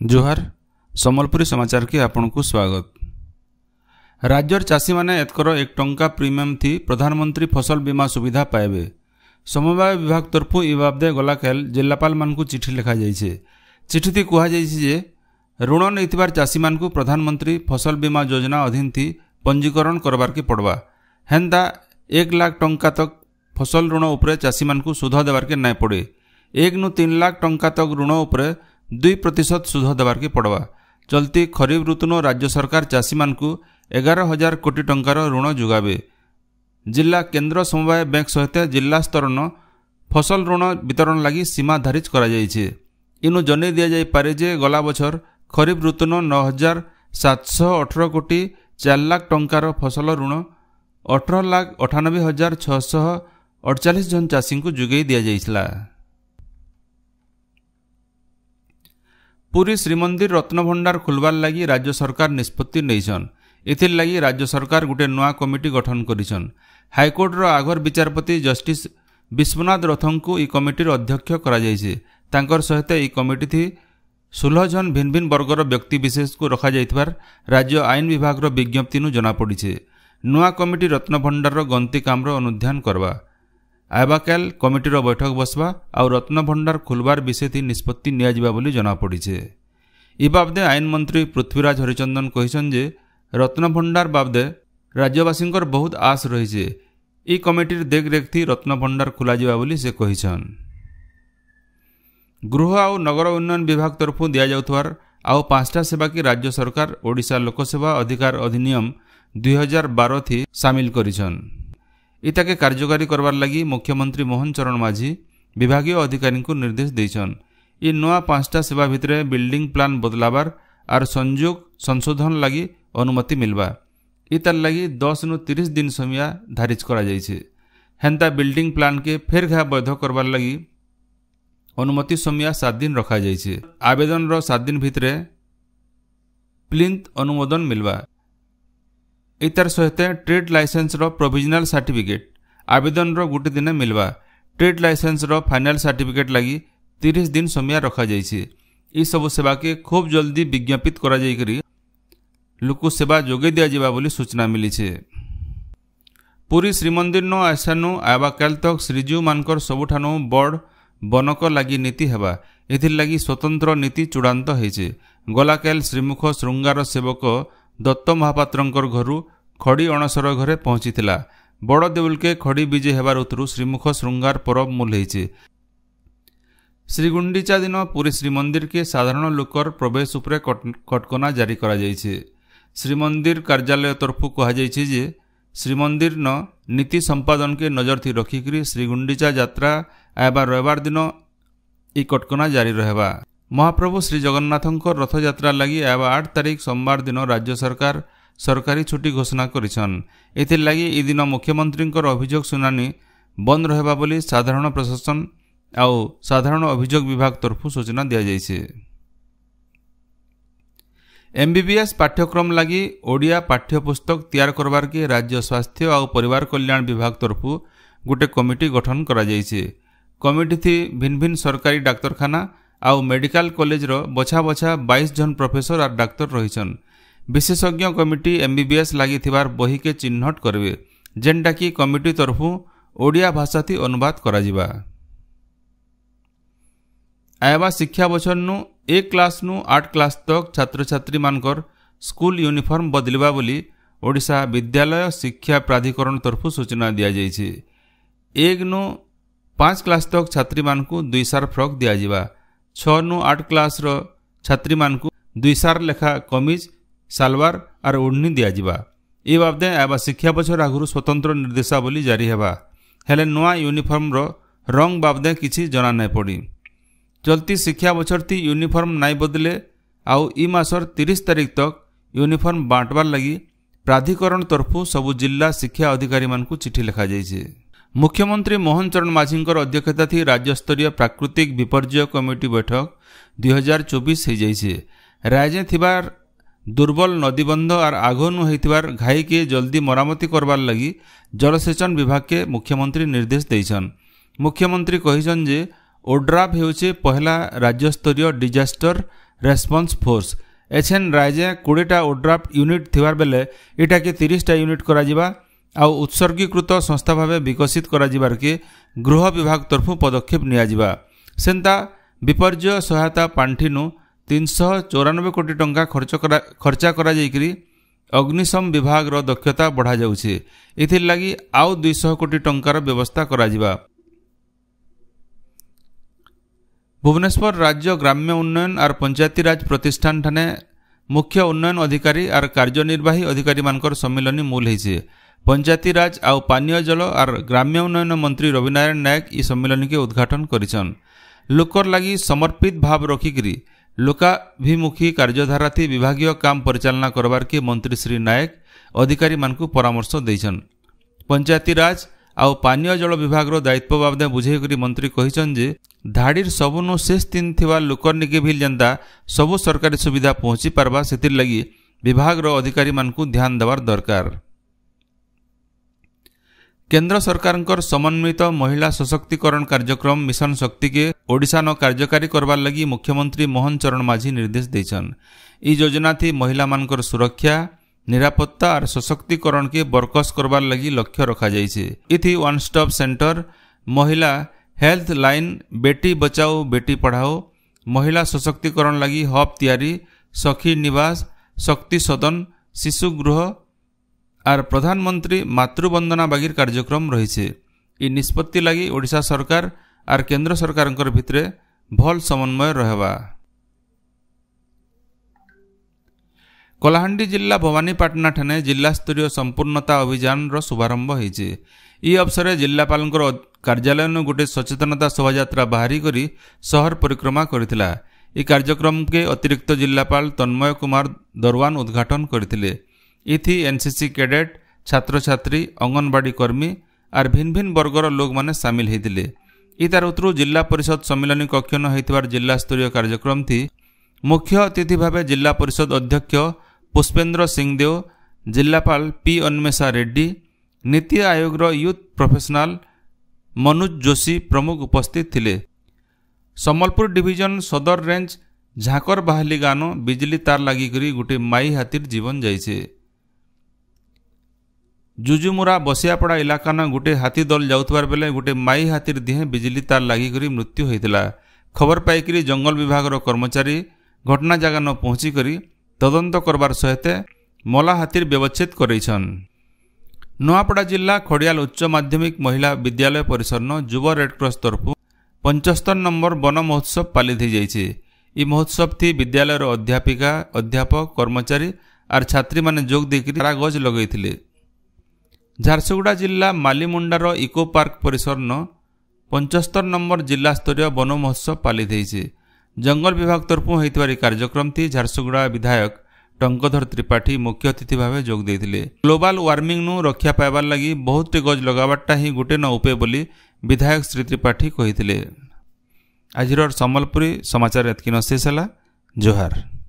जोहार सम्बलपुरी समाचार के आपन को स्वागत। राज्यर चाषी माने एतकर 1 टंका प्रीमियम थी प्रधानमंत्री फसल बीमा सुविधा पाइबे। समवाय विभाग तरफु इ बाबदे गलाकाल जिल्लापाल मानकु चिठी लिखा जाइछे। चिठी थी कुहा जाइछे जे ऋण नैथिबार चाषी मानकु प्रधानमंत्री फसल बीमा योजना अधीन थी पंजीकरण करबार के पड़वा। हेंदा 1 लाख टंका तक फसल ऋण उपरे चाषी मानकु सुध देबार के नाय पड़े। 1 नु 3 लाख टंका तक ऋण उपरे 2% सुध देबार के पड़वा। चलती खरीफ ऋतुनो राज्य सरकार चाषी मानकु 11,000 कोटी टंकार ऋण जुगाबे। जिला केंद्र समवाय बैंक सहित जिला स्तरन फसल ऋण वितरण लगी सीमा धारित करा जाइछे। इनु जनै दिया जाय पारे जे गला बछर खरीफ ऋतुनो 9,718 कोटी 4 लाख टंकार फसल ऋण 18,98,648 जन चाषी को जुगै दिया जाइछला। पुरी श्रीमंदिर रत्नभंडार खुलवार लगी राज्य सरकार निष्पत्ति नैछन। एथिर लगी राज्य सरकार गुटे नुआ कमिटी गठन करिछन। हाईकोर्ट रो आगर विचारपति जस्टिस विश्वनाथ रथंकु इ कमिटीर अध्यक्ष करा जाइछे। तांकर सहित इ कमिटी थी 16 जन भिन्न भिन्न वर्गर व्यक्ति विशेष को रखा जाइथबार राज्य आईन विभाग रो विज्ञप्ति नु जना पड़िछे। नुआ कमिटी रत्नभंडार रो गंती काम रो अनुध्यान करवा। आबाकाल कमिटीर बैठक बसवा और रत्नभंडार खुलवार विषय थी निष्पत्ति निया जिबा बोली जना पड़िछे। इ बाबदे आईन मंत्री पृथ्वीराज हरिचंदन कहिसन जे रत्नभंडार बाबदे राज्यवासींकर बहुत आस रहिछे। इ कमिटीर देखरेख थी रत्नभंडार खुला जिबा बोली से कहिसन। गृह और नगर उन्नयन विभाग तरफु दिया जाउथवार आउ 5टा सेवा की राज्य सरकार ओडिशा लोकसेवा अधिकार अधिनियम 2012 थी शामिल करिछन। इताके कार्यकारी करवार लगी मुख्यमंत्री मोहन चरण माझी विभागीय अधिकारी को निर्देश देछन। इ नुआ 5टा सेवा भितरे बिल्डिंग प्लान बदलाबार और संयोग संशोधन लगी अनुमति मिलवा। इतार लगी 10 नु 30 दिन समय धारित करा जाइछे। हेंता बिल्डिंग प्लान के फेर घा वैध करवार लगी अनुमति समय 7 दिन रखा जाइछे। आवेदन रो 7 दिन भितरे प्लिंथ अनुमोदन मिलवा। इतार सहित ट्रेड लाइसेंस रो प्रोविजनल सर्टिफिकेट आवेदन रो गुटे दिन मिलवा। ट्रेड लाइसेंस रो फाइनल सर्टिफिकेट लगी 30 दिन समय रखा जाइछे। इ सब सेवा के खूब जल्दी विज्ञापित करा जाई करी लोक सेवा जोगे दिया जिबा बोली सूचना मिली छे। पुरी श्रीमंदिर नो आसानु आबाकाल तक श्रीजीव मानकर सबुठानु बड़ बनक लगी नीति हेबा। एथिर लगी स्वतंत्र नीति चूड़ांत हेछे। गलाकाल श्रीमुख श्रृंगार सेवक दत्त महापात्रंकर घरु खड़ी अणसर घरे पहुंचीथिला। बड़ देउल के खड़ी विजय हेबार उतरु श्रीमुख श्रृंगार परब मूल हेछे। श्रीगुंडीचा दिन पुरी श्रीमंदिर के साधारण लोकर प्रवेश उपरे कटकना जारी करा जाइछे। श्रीमंदिर कार्यालय तरफु कहा जाइछे जे श्रीमंदिर न नीति संपादन के नजर थी रखिकरी श्रीगुंडीचा यात्रा आयबा रविवार दिन इ कटकना जारी रहेबा। महाप्रभु श्री जगन्नाथंकर रथ यात्रा लगी आयबा 8 तारीख सोमवार दिन राज्य सरकार सरकारी छुट्टी घोषणा करिछन। एथिर लगी इ दिन मुख्यमंत्रींकर अभियोग सुनानी बंद रहेबा बोली साधारण प्रशासन आउ साधारण अभियोग विभाग तरफु सूचना दिया जाइछे। एमबीबीएस पाठ्यक्रम लगी ओडिया पाठ्यपुस्तक तैयार करबार के राज्य स्वास्थ्य और परिवार कल्याण विभाग तरफु गुटे कमिटी गठन करा जाइछे। कमिटी थी भिन्न भिन्न सरकारी डाक्तरखाना आउ मेडिकल कॉलेज रो बछा बछा 22 जन प्रोफेसर और डाक्तर रहिछन। विशेषज्ञ कमिटी एमबीबीएस लगी थिबार बही के चिन्हट करबे जेनटा की कमिटी तरफु ओडिया भाषा थी अनुवाद करा जिबा। आयबा शिक्षा बछर नु 1 क्लास नु 8 क्लास तक छात्र छात्री मानकर स्कूल यूनिफॉर्म बदलिबा बोली ओडिशा विद्यालय शिक्षा प्राधिकरण तरफु सूचना दिया जाइछे। 1 नु 5 क्लास तक छात्री मानकु 2 सार फ्रॉक दिया जिबा। 6 नु 8 क्लास रो छात्री मानकु 2 सार लेखा कमीज सालवार और ओढ़नी दिया जिबा। ए बाबदे आबा शिक्षा बछर आगुरु स्वतंत्र निर्देशावली जारी हेबा। हेले नुआ यूनिफॉर्म रो रंग बाबदे किछि जना नै पड़ी। चलती शिक्षा बछर थी यूनिफॉर्म नाई बदले आउ इ मासर 30 तारीख तक यूनिफॉर्म बांटवार लगी प्राधिकरण तरफु सबु जिला शिक्षा अधिकारी मानकु चिठी लिखा जाइछे। मुख्यमंत्री मोहन चरण माझींकर अध्यक्षता थी राज्य स्तरीय प्राकृतिक विपर्यय कमिटी बैठक 2024 हो जाइछे। राज्य थिबार दुर्बल नदीबंध और आगनु होइथिबार घाई के जल्दी मरामती करबार लगी जलसेचन विभाग के मुख्यमंत्री निर्देश देइछन। मुख्यमंत्री कहिछन जे ओड्राफ हेउचे पहला राज्यस्तरीय डिजास्टर रेस्पॉन्स फोर्स। एछेन राज्य 20टा ओड्राफ यूनिट थिबार बेले इटा के 30टा यूनिट करा जिबा आ उत्सर्गीकृत संस्था भावे विकसित करा जिबार के गृह विभाग तरफु पदक्षेप निया जिबा। सेंता विपर्य सहायता पांठिनु 394 कोटी टंका खर्चा करा जाइकरी अग्निशम विभाग रो दक्षता बढ़ा जाउछे। इथिर लागि आउ 200 कोटी टंकार व्यवस्था करा जिबा। भुवनेश्वर राज्य ग्राम्य उन्नयन और पंचायती राज प्रतिष्ठान ठाने मुख्य उन्नयन अधिकारी और कार्यनिर्वाही अधिकारी मानकर सम्मेलन मूल होइछे। पंचायती राज आउ पानीय जल और ग्राम्य उन्नयन मंत्री रविनारायण नायक इस सम्मेलन के उद्घाटन करिछन। लोकर लागि समर्पित भाव रखिकरी लोकाभिमुखी कार्यधारा थी विभागीय काम परिचालना करबार के मंत्री श्री नायक अधिकारी मानकु परामर्श दैछन। पंचायती राज आउ पानीय जल विभाग रो दायित्व बाबदे बुझेकरी मंत्री कहिछन जे धाड़ीर सबुनु शेष दिन थिबा लोकर निके भी जनता सबु सरकारी सुविधा पहुंची पारबा सेतिर लगी विभाग रो अधिकारी मानकु ध्यान देवार दरकार। केंद्र सरकारंकर समन्वित महिला सशक्तिकरण कार्यक्रम मिशन शक्ति के ओडिशा न कार्यकारी करबार लगी मुख्यमंत्री मोहन चरण माझी निर्देश दैछन। ई योजना थी महिला मानकर सुरक्षा निरापत्ता और सशक्तिकरण के बरकस करबार लगी लक्ष्य रखा जाइछे। इथि वन स्टॉप सेंटर, महिला हेल्थ लाइन, बेटी बचाओ बेटी पढ़ाओ, महिला सशक्तिकरण लगी हब तैयारी, सखी निवास, शक्ति सदन, शिशु गृह और प्रधानमंत्री मातृवंदना बागिर कार्यक्रम रही। इ निष्पत्ति लगी ओडिशा सरकार और केंद्र सरकार भितरे भल समन्वय रहबा। कलाहांडी जिला भवानीपाटना ठाने जिला स्तरीय संपूर्णता अभियान रो शुभारंभ होइछे। ई अवसर जिलापाल कार्यालय न गोटे सचेतनता शोभायात्रा बाहरी करी शहर परिक्रमा करथिला। ई कार्यक्रम के अतिरिक्त जिलापाल तन्मय कुमार दरवान उद्घाटन करथिले। इथि एनसीसी कैडेट, छात्र छात्री, अंगनवाड़ी कर्मी और भिन्न भिन्न वर्गर लोग माने शामिल होइथिले। ई तारुतरु जिला परिषद सम्मेलन कक्ष न होइतबार जिला स्तरीय कार्यक्रम थी मुख्य अतिथि भावे जिला परिषद अध्यक्ष पुष्पेंद्र सिंहदेव, जिलापाल P अन्मेषा Reddy, NITI Aayog youth professional मनुज जोशी प्रमुख उपस्थित थिले। सम्बलपुर डिविजन सदर रेंज झाकर बाहली गानो बिजली तार लागिकरी गोटे माई हाथीर जीवन जाइछे। जुजुमुरा बसियापड़ा इलाका न गोटे हाथी दल जाउतबार बेले गोटे माई हाथीर दिहे बिजली तार लागिकरी मृत्यु होइतिला। खबर पाइकरी जंगल विभाग रो कर्मचारी घटना जगह न पहुंची करी तदंत करबार सहित मला हाथीर व्यवच्छेद करैछन। नुआपड़ा जिला खड़ियाल उच्च माध्यमिक महिला विद्यालय परिसर न युव रेडक्रॉस तरफ 75 नंबर वन महोत्सव पालित जाइछे। ई महोत्सव थी विद्यालय अध्यापिका, अध्यापक, कर्मचारी और छात्री माने जोग देकरी तारा गज लगैथिले। झारसुगुड़ा जिला मालीमुंडार इको पार्क परिसर न 75 नंबर जिला स्तरीय वन महोत्सव पालित होइछे। जंगल विभाग तरफु होइतबार कार्यक्रम थी झारसुगुड़ा विधायक टंकधर त्रिपाठी मुख्य अतिथि भावे जोग देथिले। ग्लोबल वार्मिंग नु रक्षा पाइबार लगी बहुत गज लगाबारटा ही गोटे न उपाय बोली विधायक श्री त्रिपाठी कहिथिले। आजिर सम्बलपुरी समाचार एतकिन शेष होला। जोहार।